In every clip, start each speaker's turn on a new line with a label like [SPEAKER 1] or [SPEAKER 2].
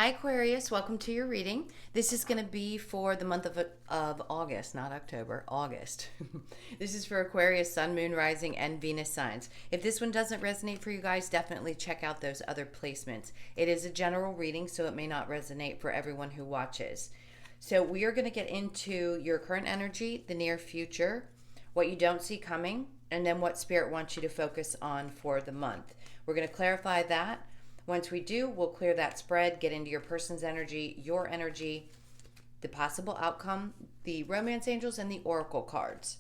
[SPEAKER 1] Hi Aquarius, welcome to your reading. This is going to be for the month of August, not October, August. This is for Aquarius, Sun, Moon, Rising, and Venus signs. If this one doesn't resonate for you guys, definitely check out those other placements. It is a general reading, so it may not resonate for everyone who watches. So we are going to get into your current energy, the near future, what you don't see coming, and then what Spirit wants you to focus on for the month. We're going to clarify that. Once we do, we'll clear that spread, get into your person's energy, your energy, the possible outcome, the romance angels, and the oracle cards.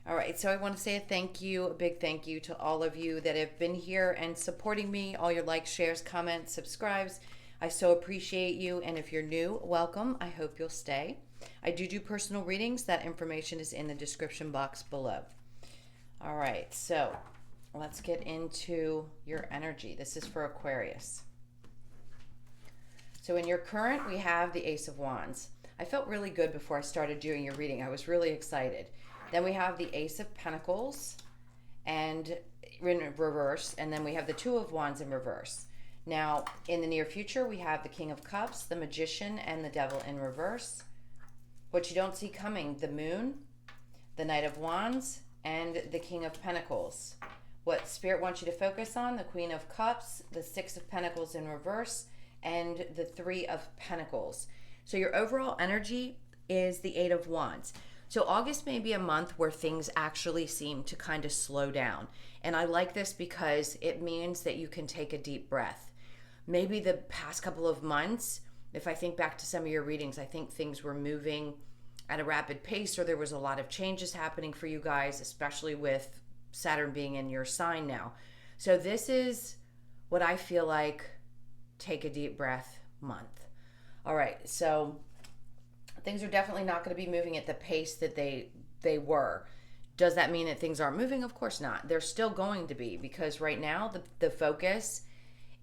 [SPEAKER 1] All right, so I want to say a big thank you to all of you that have been here and supporting me, all your likes, shares, comments, subscribes. I so appreciate you, and if you're new, welcome. I hope you'll stay. I do personal readings. That information is in the description box below. All right, so let's get into your energy. This is for Aquarius. So in your current, we have the Ace of Wands. I felt really good before I started doing your reading. I was really excited. Then we have the Ace of Pentacles and in reverse, and then we have the Two of Wands in reverse. Now, in the near future, we have the King of Cups, the Magician, and the Devil in reverse. What you don't see coming, the Moon, the Knight of Wands, and the King of Pentacles. What Spirit wants you to focus on, the Queen of Cups, the Six of Pentacles in reverse, and the Three of Pentacles. So your overall energy is the Eight of Wands. So August may be a month where things actually seem to kind of slow down. And I like this because it means that you can take a deep breath. Maybe the past couple of months, if I think back to some of your readings, I think things were moving at a rapid pace, or there was a lot of changes happening for you guys, especially with Saturn being in your sign now. So this is what I feel like take a deep breath month. All right, so things are definitely not going to be moving at the pace that they were. Does that mean that things aren't moving? Of course not. They're still going to be, because right now the focus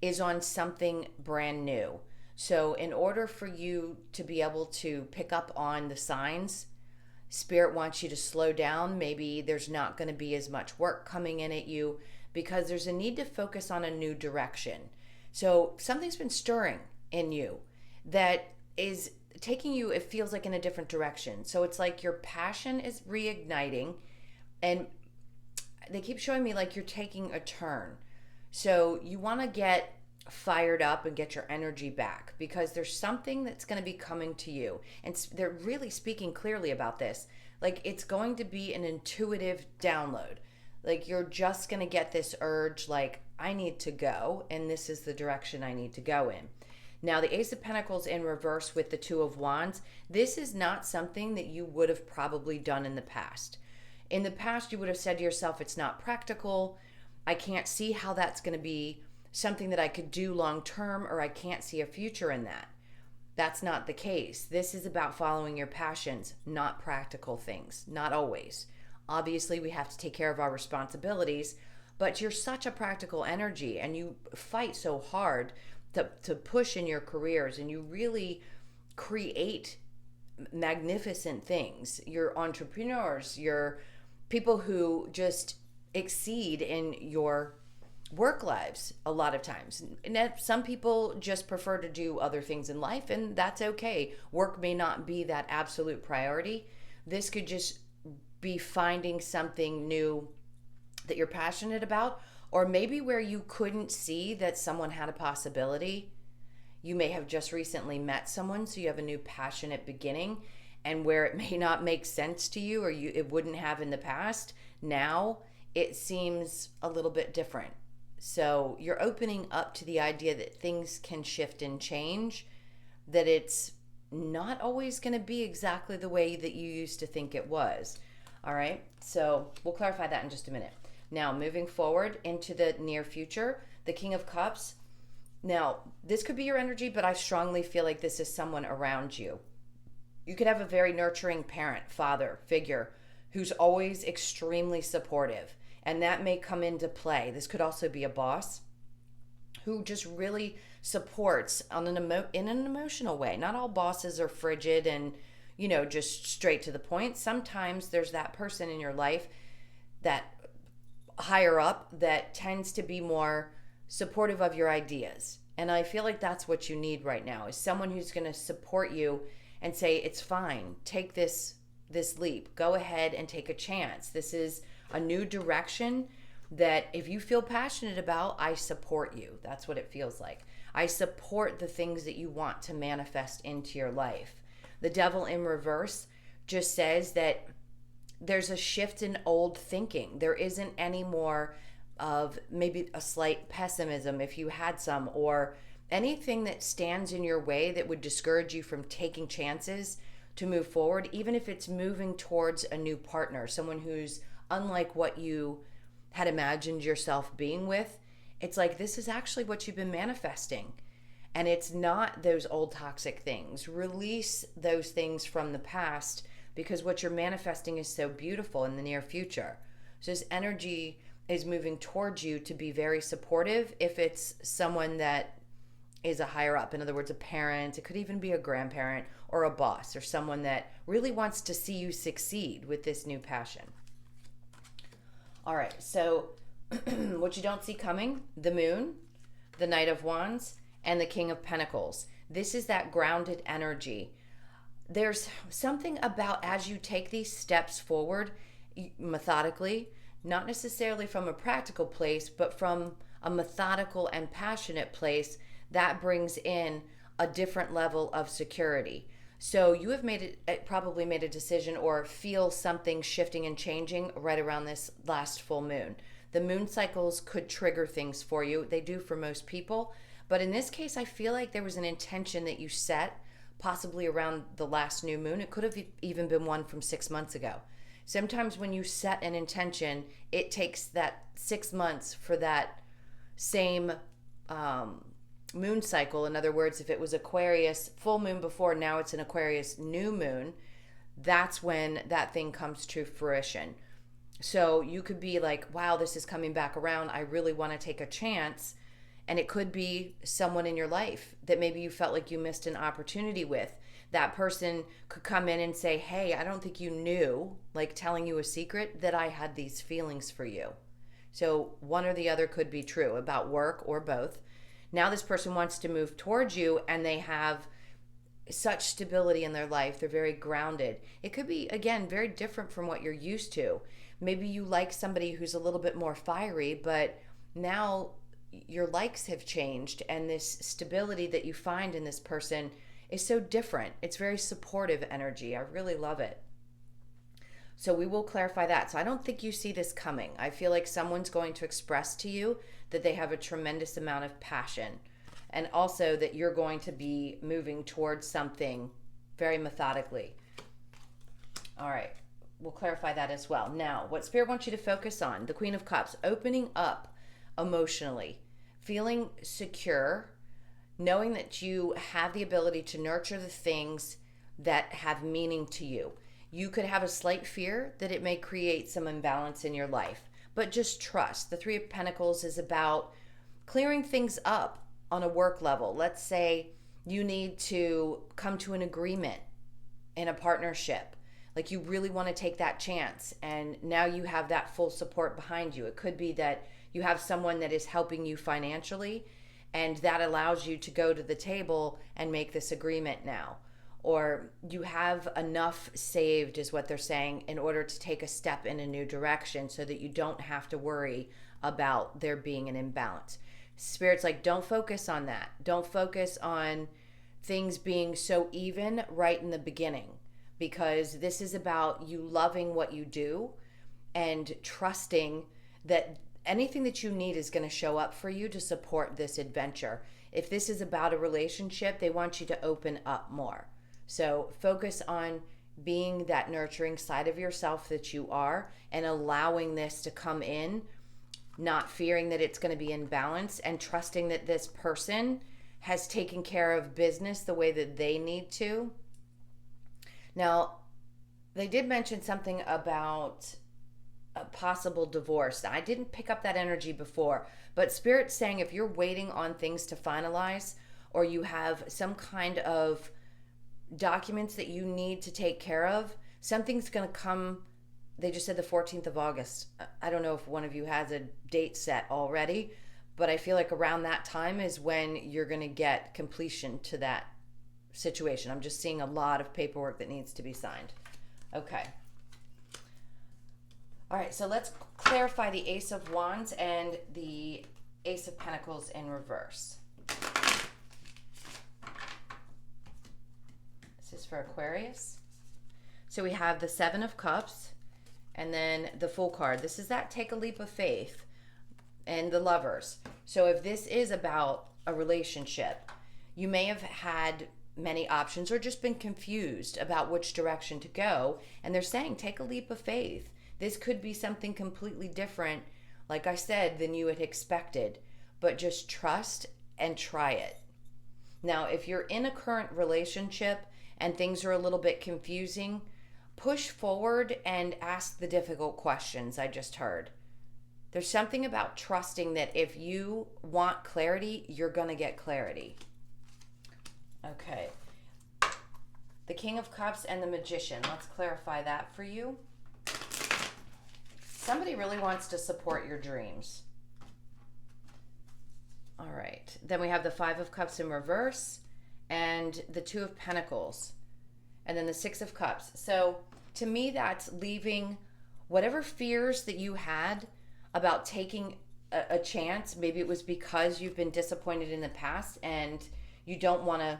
[SPEAKER 1] is on something brand new. So in order for you to be able to pick up on the signs, Spirit wants you to slow down. Maybe there's not going to be as much work coming in at you because there's a need to focus on a new direction. So something's been stirring in you that is taking you, it feels like, in a different direction. So it's like your passion is reigniting, and they keep showing me like you're taking a turn. So you want to get fired up and get your energy back because there's something that's going to be coming to you, and they're really speaking clearly about this. Like, it's going to be an intuitive download. Like, you're just going to get this urge, like, I need to go, and this is the direction I need to go in. Now, the Ace of Pentacles in reverse with the Two of Wands, this is not something that you would have probably done in the past. In the past, you would have said to yourself, it's not practical. I can't see how that's going to be something that I could do long term, or I can't see a future in that. That's not the case. This is about following your passions, not practical things. Not always. Obviously, we have to take care of our responsibilities, but you're such a practical energy and you fight so hard to push in your careers, and you really create magnificent things. You're entrepreneurs, you're people who just exceed in your work lives a lot of times. And some people just prefer to do other things in life, and that's okay. Work may not be that absolute priority. This could just be finding something new that you're passionate about, or maybe where you couldn't see that someone had a possibility. You may have just recently met someone, so you have a new passionate beginning, and where it may not make sense to you, or it wouldn't have in the past, now it seems a little bit different. So you're opening up to the idea that things can shift and change, that it's not always going to be exactly the way that you used to think it was. All right, so we'll clarify that in just a minute. Now, moving forward into the near future, the King of Cups. Now, this could be your energy, but I strongly feel like this is someone around you. You could have a very nurturing parent, father figure who's always extremely supportive, and that may come into play. This could also be a boss who just really supports in an emotional way. Not all bosses are frigid and, just straight to the point. Sometimes there's that person in your life, that higher up, that tends to be more supportive of your ideas And I feel like that's what you need right now, is someone who's going to support you and say, it's fine. Take this leap. Go ahead and take a chance. This is a new direction that if you feel passionate about, I support you. That's what it feels like. I support the things that you want to manifest into your life. The devil in reverse just says that there's a shift in old thinking. There isn't any more of maybe a slight pessimism if you had some, or anything that stands in your way that would discourage you from taking chances to move forward, even if it's moving towards a new partner, someone who's unlike what you had imagined yourself being with. It's like, this is actually what you've been manifesting. And it's not those old toxic things. Release those things from the past, because what you're manifesting is so beautiful in the near future. So this energy is moving towards you to be very supportive. If it's someone that is a higher up, in other words, a parent, it could even be a grandparent or a boss or someone that really wants to see you succeed with this new passion. All right, so what you don't see coming, the moon, the Knight of Wands, and the King of Pentacles. This is that grounded energy. There's something about, as you take these steps forward methodically, not necessarily from a practical place, but from a methodical and passionate place, that brings in a different level of security. So you have probably made a decision or feel something shifting and changing right around this last full moon. The moon cycles could trigger things for you. They do for most people. But in this case, I feel like there was an intention that you set possibly around the last new moon. It could have even been one from 6 months ago. Sometimes when you set an intention, it takes that 6 months for that same moon cycle. In other words, if it was Aquarius full moon before, now it's an Aquarius new moon, that's when that thing comes to fruition. So you could be like, wow, this is coming back around. I really want to take a chance. And it could be someone in your life that maybe you felt like you missed an opportunity with. That person could come in and say, hey, I don't think you knew, like telling you a secret, that I had these feelings for you. So one or the other could be true about work or both. Now this person wants to move towards you and they have such stability in their life. They're very grounded. It could be, again, very different from what you're used to. Maybe you like somebody who's a little bit more fiery, but now your likes have changed, and this stability that you find in this person is so different. It's very supportive energy. I really love it. So we will clarify that. So I don't think you see this coming. I feel like someone's going to express to you that they have a tremendous amount of passion, and also that you're going to be moving towards something very methodically. All right, we'll clarify that as well. Now, what Spirit wants you to focus on, the Queen of Cups, opening up emotionally, feeling secure, knowing that you have the ability to nurture the things that have meaning to you. You could have a slight fear that it may create some imbalance in your life, but just trust. The Three of Pentacles is about clearing things up on a work level. Let's say you need to come to an agreement in a partnership. Like you really want to take that chance, and now you have that full support behind you. It could be that you have someone that is helping you financially, and that allows you to go to the table and make this agreement now. Or you have enough saved, is what they're saying, in order to take a step in a new direction so that you don't have to worry about there being an imbalance. Spirit's like, don't focus on that. Don't focus on things being so even right in the beginning, because this is about you loving what you do and trusting that anything that you need is going to show up for you to support this adventure. If this is about a relationship, they want you to open up more. So focus on being that nurturing side of yourself that you are, and allowing this to come in, not fearing that it's going to be in balance, and trusting that this person has taken care of business the way that they need to. Now, they did mention something about a possible divorce. I didn't pick up that energy before, but Spirit's saying if you're waiting on things to finalize, or you have some kind of documents that you need to take care of, something's going to come. They just said the 14th of August. I don't know if one of you has a date set already, but I feel like around that time is when you're going to get completion to that situation. I'm just seeing a lot of paperwork that needs to be signed. Okay. All right, so let's clarify the Ace of Wands and the Ace of Pentacles in reverse. This is for Aquarius. So we have the Seven of Cups and then the Fool card. This is that take a leap of faith, and the Lovers. So if this is about a relationship, you may have had many options or just been confused about which direction to go. And they're saying, take a leap of faith. This could be something completely different, like I said, than you had expected, but just trust and try it. Now, if you're in a current relationship and things are a little bit confusing, push forward and ask the difficult questions I just heard. There's something about trusting that if you want clarity, you're going to get clarity. Okay. The King of Cups and the Magician. Let's clarify that for you. Somebody really wants to support your dreams. All right. Then we have the Five of Cups in reverse and the Two of Pentacles. And then the Six of Cups. So to me, that's leaving whatever fears that you had about taking a chance. Maybe it was because you've been disappointed in the past and you don't want to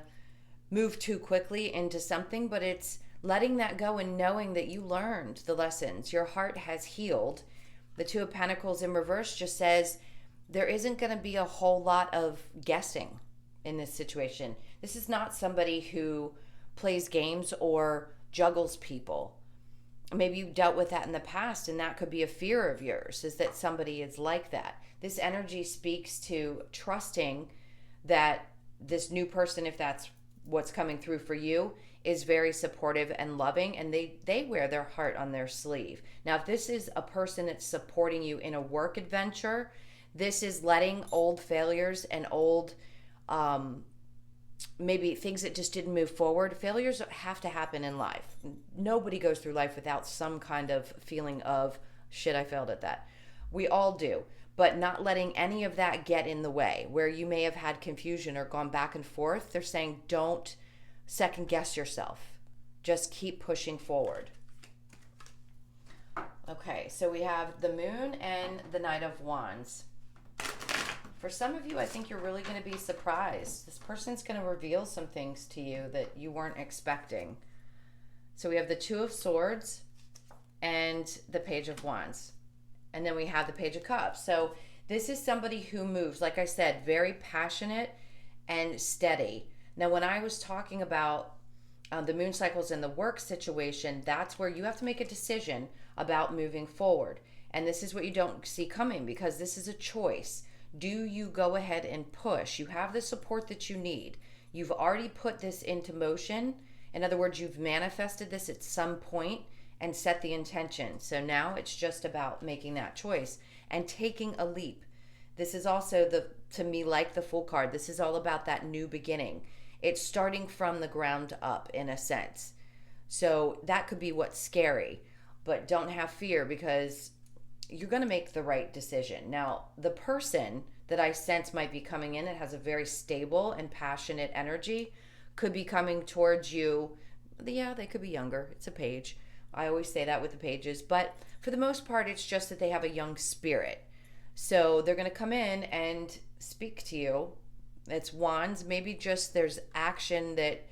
[SPEAKER 1] move too quickly into something, but it's letting that go and knowing that you learned the lessons. Your heart has healed. The Two of Pentacles in reverse just says there isn't going to be a whole lot of guessing in this situation. This is not somebody who plays games or juggles people. Maybe you dealt with that in the past, and that could be a fear of yours, is that somebody is like that. This energy speaks to trusting that this new person, if that's what's coming through for you, is very supportive and loving, and they wear their heart on their sleeve. Now, if this is a person that's supporting you in a work adventure, this is letting old failures and old maybe things that just didn't move forward. Failures have to happen in life. Nobody goes through life without some kind of feeling of, shit, I failed at that. We all do. But not letting any of that get in the way, where you may have had confusion or gone back and forth. They're saying don't second guess yourself. Just keep pushing forward. Okay, so we have the Moon and the Knight of Wands. For some of you, I think you're really going to be surprised. This person's going to reveal some things to you that you weren't expecting. So we have the Two of Swords and the Page of Wands. And then we have the Page of Cups. So this is somebody who moves, like I said, very passionate and steady. Now, when I was talking about the moon cycles in the work situation, that's where you have to make a decision about moving forward. And this is what you don't see coming, because this is a choice. Do you go ahead and push? You have the support that you need. You've already put this into motion. In other words, you've manifested this at some point and set the intention. So now it's just about making that choice and taking a leap. This is also, to me, like the Fool card. This is all about that new beginning. It's starting from the ground up, in a sense. So that could be what's scary, but don't have fear, because you're going to make the right decision. Now, the person that I sense might be coming in, it has a very stable and passionate energy, could be coming towards you. Yeah, they could be younger. It's a page. I always say that with the pages, but for the most part, it's just that they have a young spirit. So they're going to come in and speak to you. It's Wands. Maybe just there's action that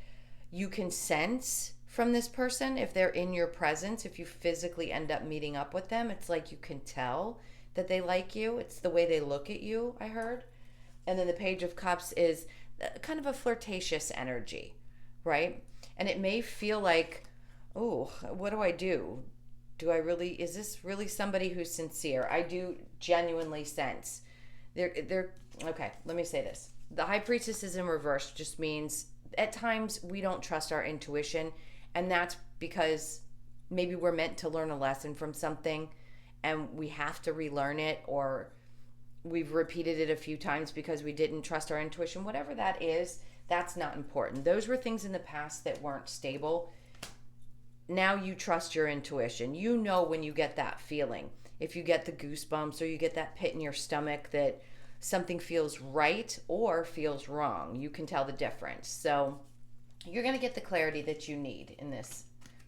[SPEAKER 1] you can sense from this person. If they're in your presence, if you physically end up meeting up with them, it's like you can tell that they like you. It's the way they look at you, I heard. And then the Page of Cups is kind of a flirtatious energy, right? And it may feel like, oh, what do I do? Is this really somebody who's sincere? I do genuinely sense they're okay, let me say this. The High Priestess is in reverse, just means at times we don't trust our intuition, and that's because maybe we're meant to learn a lesson from something and we have to relearn it, or we've repeated it a few times because we didn't trust our intuition. Whatever that is, that's not important. Those were things in the past that weren't stable. Now you trust your intuition. You know when you get that feeling. If you get the goosebumps or you get that pit in your stomach that something feels right or feels wrong. You can tell the difference. So you're going to get the clarity that you need in this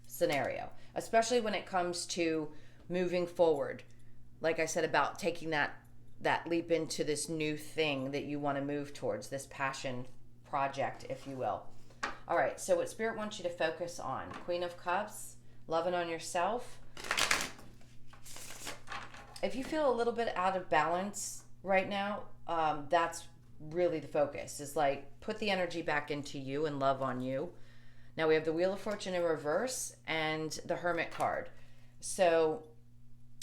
[SPEAKER 1] scenario, especially when it comes to moving forward. Like I said about taking that leap into this new thing that you want to move towards, this passion project, if you will. All right, so what Spirit wants you to focus on: Queen of Cups, loving on yourself. If you feel a little bit out of balance right now, that's really the focus, is like put the energy back into you and love on you. Now we have the Wheel of Fortune in reverse and the Hermit card. So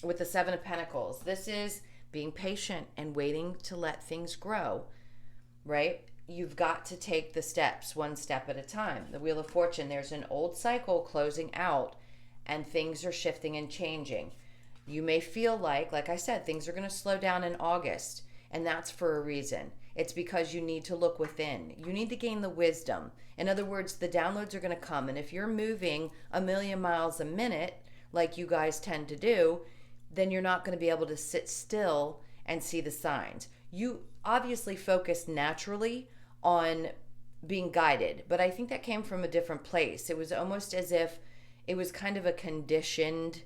[SPEAKER 1] with the Seven of Pentacles, this is being patient and waiting to let things grow, right? You've got to take the steps one step at a time. The Wheel of Fortune, there's an old cycle closing out and things are shifting and changing. You may feel like I said, things are going to slow down in August, and that's for a reason. It's because you need to look within. You need to gain the wisdom. In other words, the downloads are going to come, and if you're moving 1,000,000 miles a minute, like you guys tend to do, then you're not going to be able to sit still and see the signs. You obviously focus naturally on being guided, but I think that came from a different place. It was almost as if it was kind of a conditioned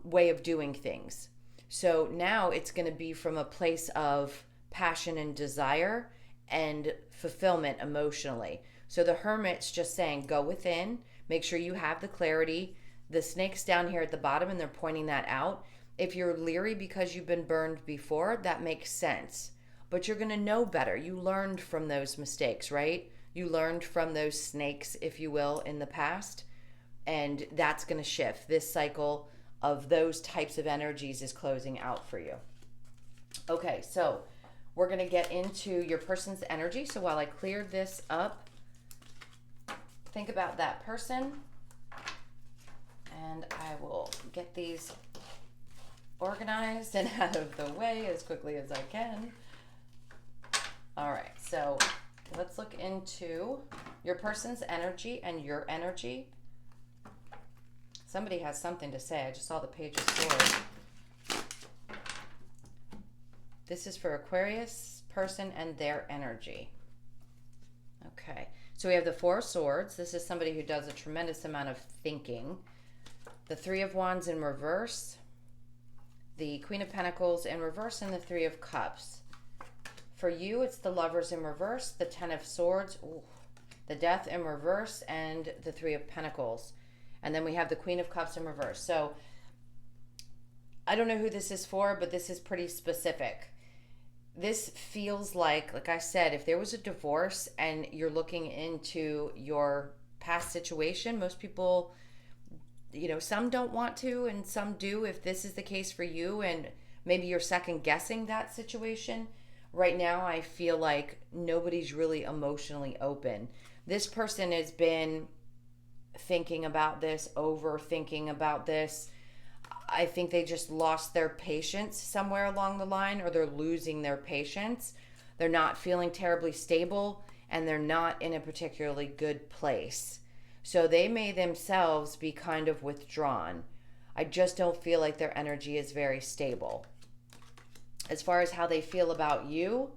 [SPEAKER 1] way of doing things. So now it's going to be from a place of passion and desire and fulfillment emotionally. So the Hermit's just saying, go within, make sure you have the clarity. The snake's down here at the bottom and they're pointing that out. If you're leery because you've been burned before, that makes sense. But you're going to know better. You learned from those mistakes, right? You learned from those snakes, if you will, in the past. And that's going to shift. This cycle of those types of energies is closing out for you. Okay, so we're going to get into your person's energy. So while I clear this up, think about that person. And I will get these organized and out of the way as quickly as I can. All right, so let's look into your person's energy and your energy. Somebody has something to say. I just saw the Page of Swords. This is for Aquarius person and their energy. Okay, so we have the Four of Swords. This is somebody who does a tremendous amount of thinking. The Three of Wands in reverse. The Queen of Pentacles in reverse and the Three of Cups. For you, it's the Lovers in reverse, the Ten of Swords, the Death in reverse, and the Three of Pentacles. And then we have the Queen of Cups in reverse. So I don't know who this is for, but this is pretty specific. This feels like I said, if there was a divorce and you're looking into your past situation, most people, some don't want to and some do. If this is the case for you and maybe you're second guessing that situation, right now I feel like nobody's really emotionally open. This person has been thinking about this, overthinking about this. I think they just lost their patience somewhere along the line, or they're losing their patience. They're not feeling terribly stable, and they're not in a particularly good place. So they may themselves be kind of withdrawn. I just don't feel like their energy is very stable. As far as how they feel about you,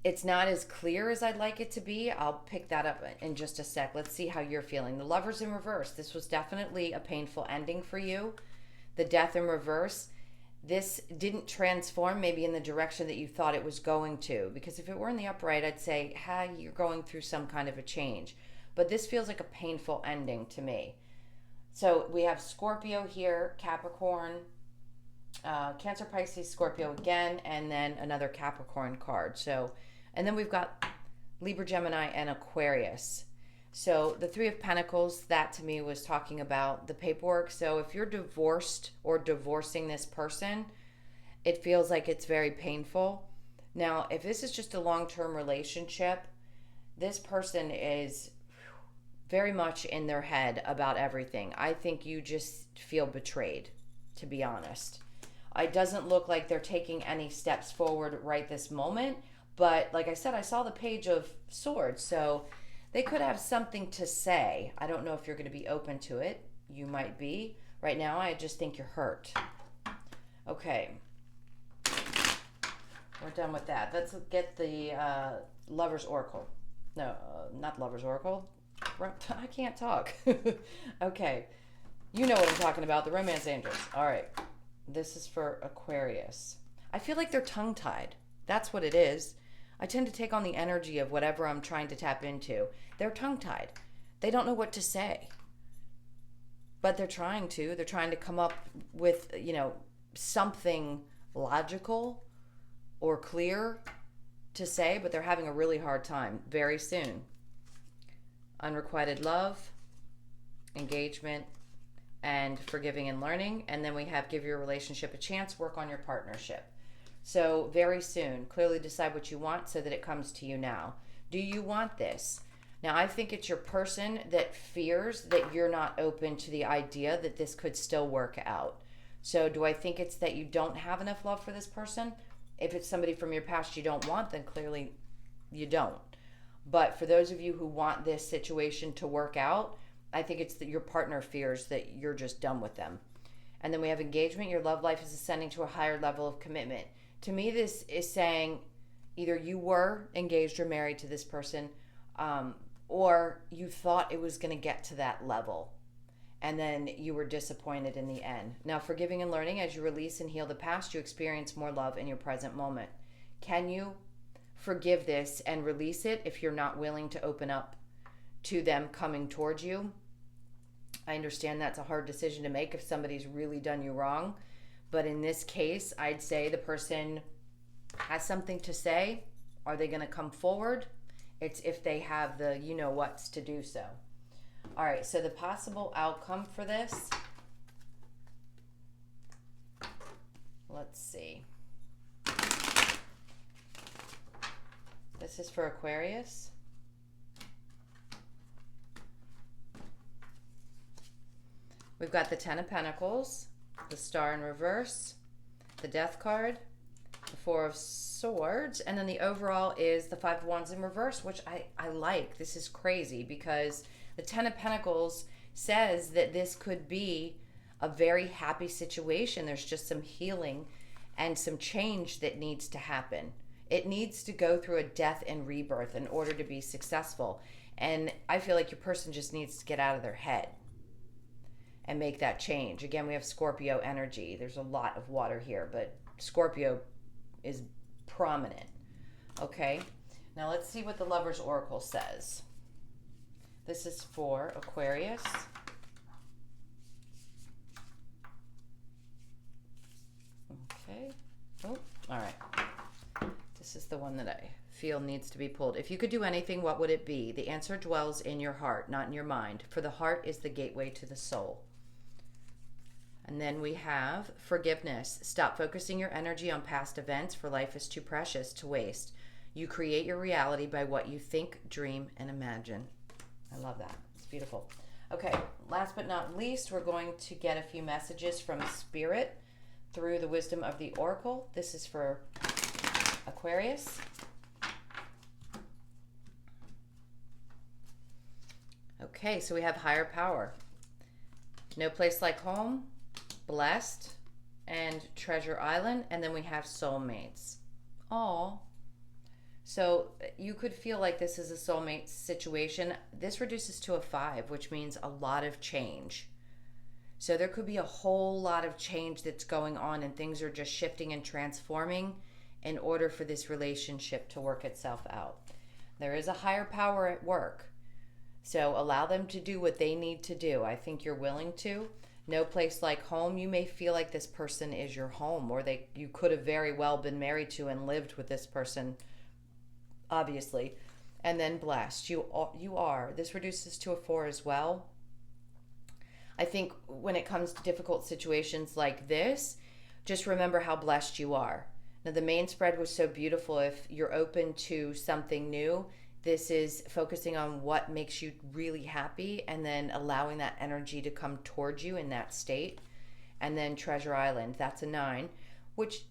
[SPEAKER 1] it's not as clear as I'd like it to be. I'll pick that up in just a sec. Let's see how you're feeling. The Lovers in reverse. This was definitely a painful ending for you. The Death in reverse. This didn't transform maybe in the direction that you thought it was going to. Because if it were in the upright, I'd say, you're going through some kind of a change. But this feels like a painful ending to me. So we have Scorpio here, Capricorn, Cancer, Pisces, Scorpio again, and then another Capricorn card. So, and then we've got Libra, Gemini, and Aquarius. So the Three of Pentacles, that to me was talking about the paperwork. So if you're divorced or divorcing this person, it feels like it's very painful. Now, if this is just a long-term relationship, this person is very much in their head about everything. I think you just feel betrayed, to be honest. It doesn't look like they're taking any steps forward right this moment. But like I said, I saw the Page of Swords. So they could have something to say. I don't know if you're going to be open to it. You might be. Right now, I just think you're hurt. Okay. we're done with that. Let's get the Lover's Oracle. No, not Lover's Oracle. I can't talk. Okay. You know what I'm talking about, the Romance Angels. All right. This is for Aquarius. I feel like they're tongue-tied. That's what it is. I tend to take on the energy of whatever I'm trying to tap into. They're tongue-tied. They don't know what to say. But they're trying to. They're trying to come up with, something logical or clear to say, but they're having a really hard time very soon. Unrequited love, engagement, and forgiving and learning. And then we have give your relationship a chance, work on your partnership. So very soon, clearly decide what you want so that it comes to you now. Do you want this? Now, I think it's your person that fears that you're not open to the idea that this could still work out. So do I think it's that you don't have enough love for this person? If it's somebody from your past you don't want, then clearly you don't. But for those of you who want this situation to work out, I think it's that your partner fears that you're just done with them. And then we have engagement. Your love life is ascending to a higher level of commitment. To me, this is saying either you were engaged or married to this person, or you thought it was going to get to that level, and then you were disappointed in the end. Now, forgiving and learning, as you release and heal the past, you experience more love in your present moment. Can you forgive this and release it if you're not willing to open up to them coming towards you? I understand that's a hard decision to make if somebody's really done you wrong. But in this case, I'd say the person has something to say. Are they going to come forward? It's if they have the you-know-whats to do so. All right, so the possible outcome for this. Let's see. This is for Aquarius. We've got the Ten of Pentacles, the Star in reverse, the Death card, the Four of Swords, and then the overall is the Five of Wands in reverse, which I like. This is crazy because the Ten of Pentacles says that this could be a very happy situation. There's just some healing and some change that needs to happen. It needs to go through a death and rebirth in order to be successful. And I feel like your person just needs to get out of their head and make that change. Again, we have Scorpio energy. There's a lot of water here, but Scorpio is prominent. Okay, now let's see what the Lover's Oracle says. This is for Aquarius. Okay. Oh, all right. This is the one that I feel needs to be pulled. If you could do anything, what would it be? The answer dwells in your heart, not in your mind. For the heart is the gateway to the soul. And then we have forgiveness. Stop focusing your energy on past events, for life is too precious to waste. You create your reality by what you think, dream, and imagine. I love that. It's beautiful. Okay, last but not least, we're going to get a few messages from Spirit through the wisdom of the Oracle. This is for Aquarius. Okay, so we have higher power. No place like home, blessed, and Treasure Island, and then we have soulmates. Aw. So you could feel like this is a soulmate situation. This reduces to a 5, which means a lot of change. So there could be a whole lot of change that's going on, and things are just shifting and transforming in order for this relationship to work itself out. There is a higher power at work. So allow them to do what they need to do. I think you're willing to. No place like home. You may feel like this person is your home, or you could have very well been married to and lived with this person, obviously. And then blessed. You are. This reduces to a 4 as well. I think when it comes to difficult situations like this, just remember how blessed you are. Now, the main spread was so beautiful. If you're open to something new, this is focusing on what makes you really happy and then allowing that energy to come towards you in that state. And then Treasure Island, that's a 9, which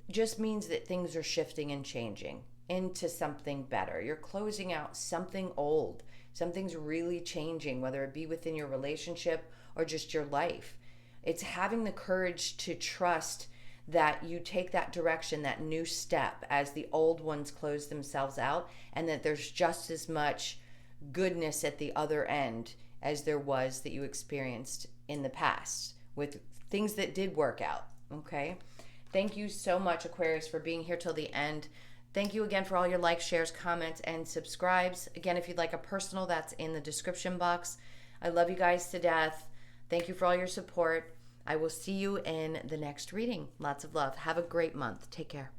[SPEAKER 1] just means that things are shifting and changing into something better. You're closing out something old. Something's really changing, whether it be within your relationship or just your life. It's having the courage to trust that you take that direction, that new step, as the old ones close themselves out, and that there's just as much goodness at the other end as there was that you experienced in the past with things that did work out. Okay? Thank you so much, Aquarius, for being here till the end. Thank you again for all your likes, shares, comments, and subscribes. Again, if you'd like a personal, that's in the description box. I love you guys to death. Thank you for all your support. I will see you in the next reading. Lots of love. Have a great month. Take care.